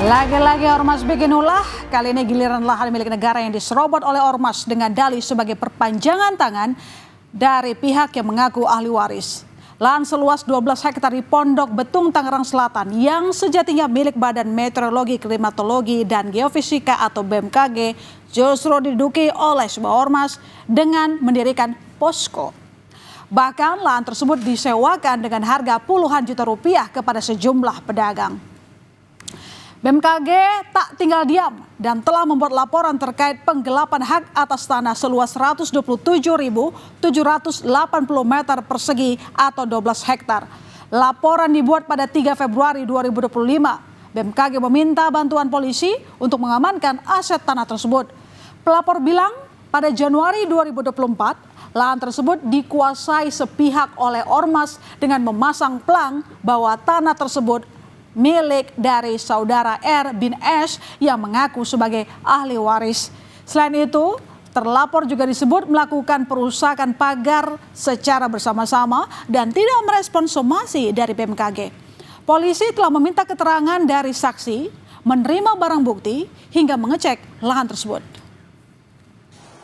Lagi-lagi ormas bikin ulah, kali ini giliran lahan milik negara yang diserobot oleh ormas dengan dalih sebagai perpanjangan tangan dari pihak yang mengaku ahli waris. Lahan seluas 12 hektar di Pondok Betung, Tangerang Selatan yang sejatinya milik Badan Meteorologi, Klimatologi, dan Geofisika atau BMKG justru diduduki oleh sebuah ormas dengan mendirikan posko. Bahkan lahan tersebut disewakan dengan harga puluhan juta rupiah kepada sejumlah pedagang. BMKG tak tinggal diam dan telah membuat laporan terkait penggelapan hak atas tanah seluas 127.780 meter persegi atau 12 hektar. Laporan dibuat pada 3 Februari 2025. BMKG meminta bantuan polisi untuk mengamankan aset tanah tersebut. Pelapor bilang pada Januari 2024, lahan tersebut dikuasai sepihak oleh ormas dengan memasang plang bahwa tanah tersebut milik dari saudara R bin S yang mengaku sebagai ahli waris. Selain itu, terlapor juga disebut melakukan perusakan pagar secara bersama-sama dan tidak merespon somasi dari BMKG. Polisi telah meminta keterangan dari saksi, menerima barang bukti, hingga mengecek lahan tersebut.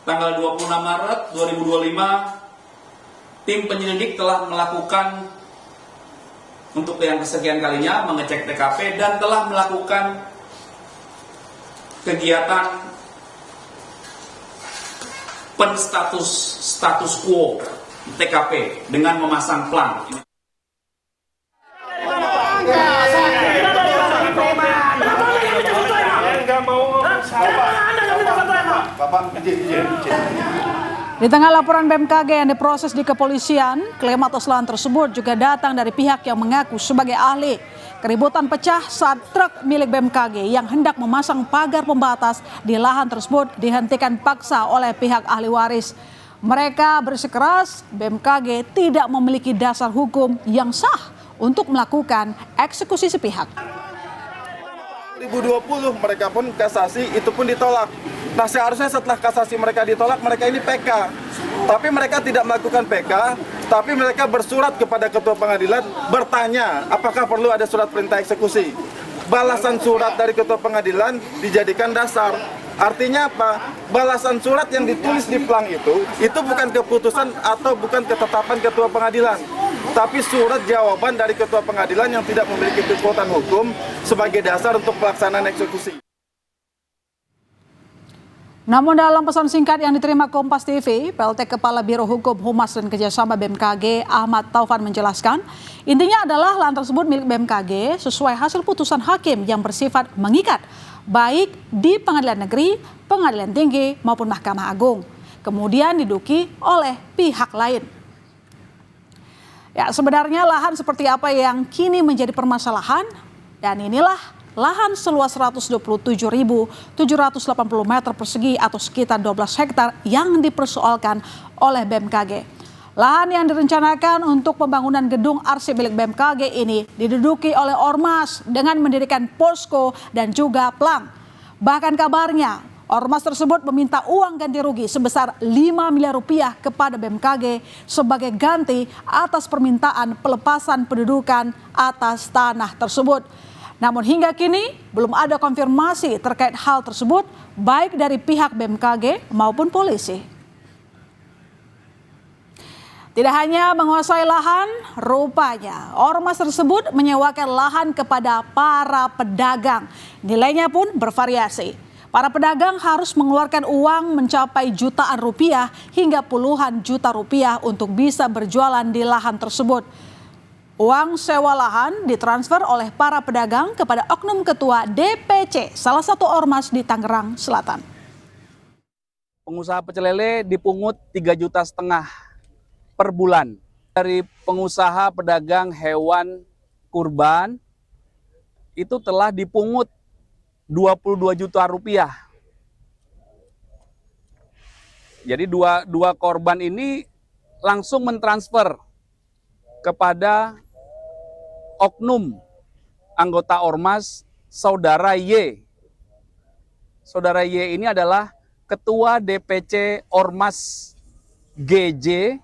Tanggal 26 Maret 2025, tim penyelidik telah melakukan untuk yang kesekian kalinya mengecek TKP dan telah melakukan kegiatan status quo TKP dengan memasang plang. Di tengah laporan BMKG yang diproses di kepolisian, klaim atas lahan tersebut juga datang dari pihak yang mengaku sebagai ahli. Keributan pecah saat truk milik BMKG yang hendak memasang pagar pembatas di lahan tersebut dihentikan paksa oleh pihak ahli waris. Mereka bersikeras BMKG tidak memiliki dasar hukum yang sah untuk melakukan eksekusi sepihak. 2020 mereka pun kasasi, itu pun ditolak. Nah, seharusnya setelah kasasi mereka ditolak, mereka ini PK. Tapi mereka tidak melakukan PK, tapi mereka bersurat kepada ketua pengadilan bertanya apakah perlu ada surat perintah eksekusi. Balasan surat dari ketua pengadilan dijadikan dasar. Artinya apa? Balasan surat yang ditulis di plang itu bukan keputusan atau bukan ketetapan ketua pengadilan, tapi surat jawaban dari ketua pengadilan yang tidak memiliki kekuatan hukum sebagai dasar untuk pelaksanaan eksekusi. Namun dalam pesan singkat yang diterima Kompas TV, PLT Kepala Biro Hukum Humas dan Kerjasama BMKG Ahmad Taufan menjelaskan, intinya adalah lahan tersebut milik BMKG sesuai hasil putusan hakim yang bersifat mengikat, baik di Pengadilan Negeri, Pengadilan Tinggi maupun Mahkamah Agung, kemudian diduduki oleh pihak lain. Ya, sebenarnya lahan seperti apa yang kini menjadi permasalahan, dan inilah lahan seluas 127.780 meter persegi atau sekitar 12 hektar yang dipersoalkan oleh BMKG. Lahan yang direncanakan untuk pembangunan gedung arsip milik BMKG ini diduduki oleh ormas dengan mendirikan posko dan juga plang. Bahkan kabarnya ormas tersebut meminta uang ganti rugi sebesar 5 miliar rupiah kepada BMKG sebagai ganti atas permintaan pelepasan pendudukan atas tanah tersebut. Namun hingga kini belum ada konfirmasi terkait hal tersebut baik dari pihak BMKG maupun polisi. Tidak hanya menguasai lahan, rupanya ormas tersebut menyewakan lahan kepada para pedagang. Nilainya pun bervariasi. Para pedagang harus mengeluarkan uang mencapai jutaan rupiah hingga puluhan juta rupiah untuk bisa berjualan di lahan tersebut. Uang sewa lahan ditransfer oleh para pedagang kepada oknum ketua DPC, salah satu ormas di Tangerang Selatan. Pengusaha pecel lele dipungut 3,5 juta per bulan. Dari pengusaha pedagang hewan kurban itu telah dipungut 22 juta rupiah. Jadi dua korban ini langsung mentransfer kepada oknum anggota ormas Saudara Y. Saudara Y ini adalah Ketua DPC Ormas GJ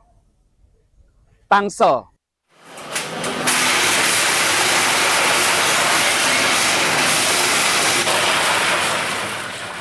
Tangsel.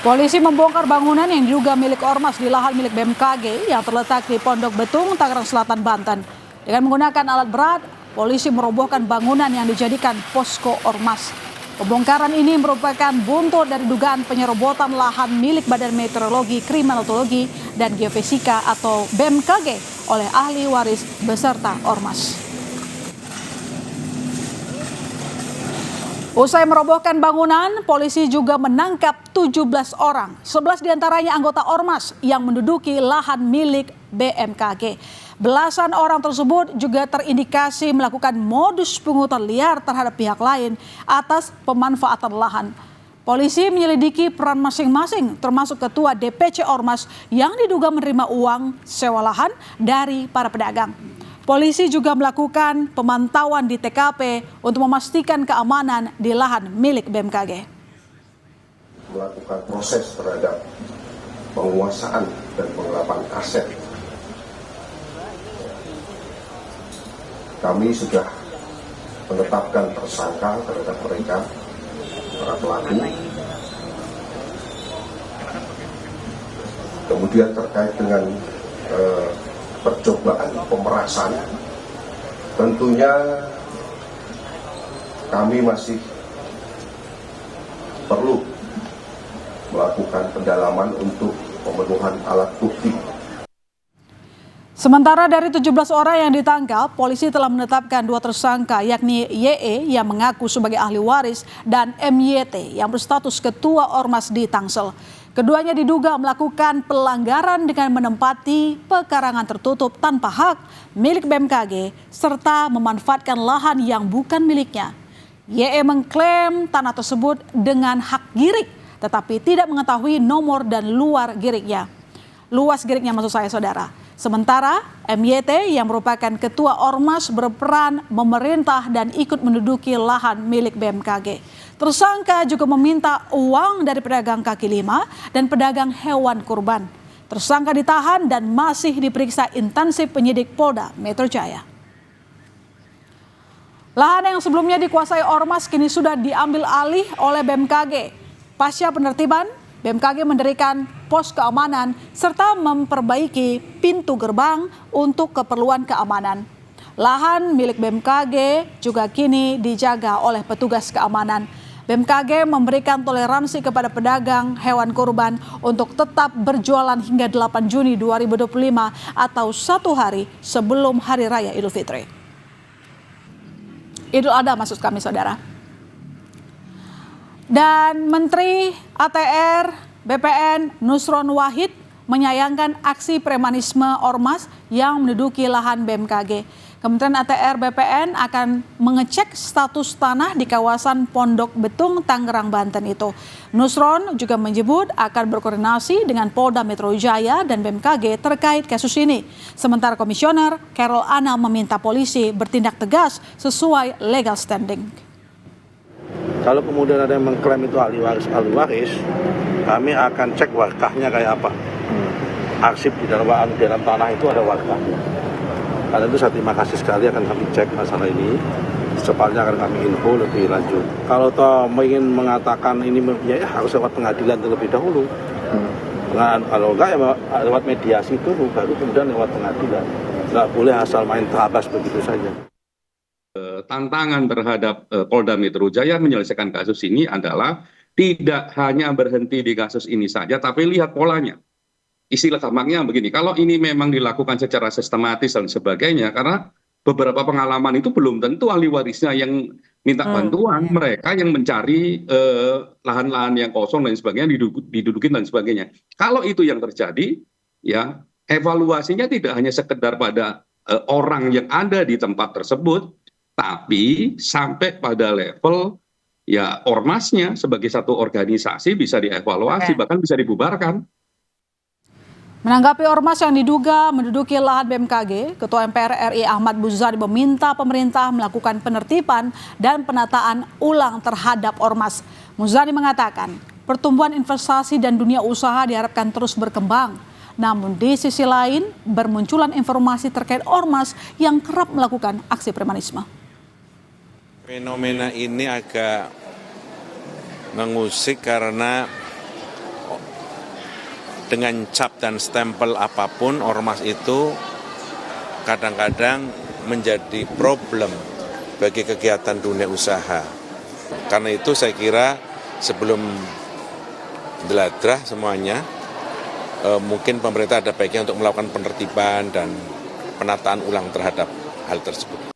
Polisi membongkar bangunan yang diduga milik ormas di lahan milik BMKG yang terletak di Pondok Betung, Tangerang Selatan, Banten. Dengan menggunakan alat berat, polisi merobohkan bangunan yang dijadikan posko ormas. Pembongkaran ini merupakan buntut dari dugaan penyerobotan lahan milik Badan Meteorologi, Klimatologi, dan Geofisika atau BMKG oleh ahli waris beserta ormas. Usai merobohkan bangunan, polisi juga menangkap 17 orang. 11 diantaranya anggota ormas yang menduduki lahan milik BMKG. Belasan orang tersebut juga terindikasi melakukan modus pungutan liar terhadap pihak lain atas pemanfaatan lahan. Polisi menyelidiki peran masing-masing termasuk ketua DPC ormas yang diduga menerima uang sewa lahan dari para pedagang. Polisi juga melakukan pemantauan di TKP untuk memastikan keamanan di lahan milik BMKG. Melakukan proses terhadap penguasaan dan penggelapan aset. Kami sudah menetapkan tersangka terhadap mereka, para pelaku. Kemudian terkait dengan percobaan pemerasan, tentunya kami masih perlu melakukan pendalaman untuk pemenuhan alat bukti. Sementara dari 17 orang yang ditangkap, polisi telah menetapkan 2 tersangka yakni YE yang mengaku sebagai ahli waris dan MYT yang berstatus ketua ormas di Tangsel. Keduanya diduga melakukan pelanggaran dengan menempati pekarangan tertutup tanpa hak milik BMKG serta memanfaatkan lahan yang bukan miliknya. YE mengklaim tanah tersebut dengan hak girik tetapi tidak mengetahui nomor dan luas giriknya maksud saya saudara. Sementara MYT yang merupakan ketua ormas berperan memerintah dan ikut menduduki lahan milik BMKG. Tersangka juga meminta uang dari pedagang kaki lima dan pedagang hewan kurban. Tersangka ditahan dan masih diperiksa intensif penyidik Polda Metro Jaya. Lahan yang sebelumnya dikuasai ormas kini sudah diambil alih oleh BMKG. Pasca penertiban, BMKG mendirikan pos keamanan serta memperbaiki pintu gerbang untuk keperluan keamanan. Lahan milik BMKG juga kini dijaga oleh petugas keamanan. BMKG memberikan toleransi kepada pedagang hewan kurban untuk tetap berjualan hingga 8 Juni 2025 atau 1 hari sebelum Hari Raya Idul Fitri. Idul Adha maksud kami saudara. Dan Menteri ATR BPN Nusron Wahid menyayangkan aksi premanisme ormas yang menduduki lahan BMKG. Kementerian ATR BPN akan mengecek status tanah di kawasan Pondok Betung, Tangerang, Banten itu. Nusron juga menyebut akan berkoordinasi dengan Polda Metro Jaya dan BMKG terkait kasus ini. Sementara Komisioner Carol Anna meminta polisi bertindak tegas sesuai legal standing. Kalau kemudian ada yang mengklaim itu ahli waris, kami akan cek warkahnya kayak apa. Arsip di dalam tanah itu ada warkahnya. Karena itu saya terima kasih sekali akan kami cek masalah ini. Secepatnya akan kami info lebih lanjut. Kalau toh ingin mengatakan ini ya harus lewat pengadilan terlebih dahulu. Kalau enggak ya lewat mediasi dulu, baru kemudian lewat pengadilan. Nggak boleh asal main terabas begitu saja. Tantangan terhadap Polda Metro Jaya menyelesaikan kasus ini adalah tidak hanya berhenti di kasus ini saja, tapi lihat polanya. Istilah gampangnya begini, kalau ini memang dilakukan secara sistematis dan sebagainya, karena beberapa pengalaman itu belum tentu ahli warisnya yang minta bantuan, mereka yang mencari lahan-lahan yang kosong dan sebagainya, didudukin dan sebagainya. Kalau itu yang terjadi, ya evaluasinya tidak hanya sekedar pada orang yang ada di tempat tersebut, tapi sampai pada level ya ormasnya sebagai satu organisasi bisa dievaluasi, bahkan bisa dibubarkan. Menanggapi ormas yang diduga menduduki lahan BMKG, Ketua MPR RI Ahmad Muzani meminta pemerintah melakukan penertiban dan penataan ulang terhadap ormas. Muzani mengatakan, pertumbuhan investasi dan dunia usaha diharapkan terus berkembang. Namun di sisi lain, bermunculan informasi terkait ormas yang kerap melakukan aksi premanisme. Fenomena ini agak mengusik karena dengan cap dan stempel apapun, ormas itu kadang-kadang menjadi problem bagi kegiatan dunia usaha. Karena itu saya kira sebelum deladrah semuanya, mungkin pemerintah ada baiknya untuk melakukan penertiban dan penataan ulang terhadap hal tersebut.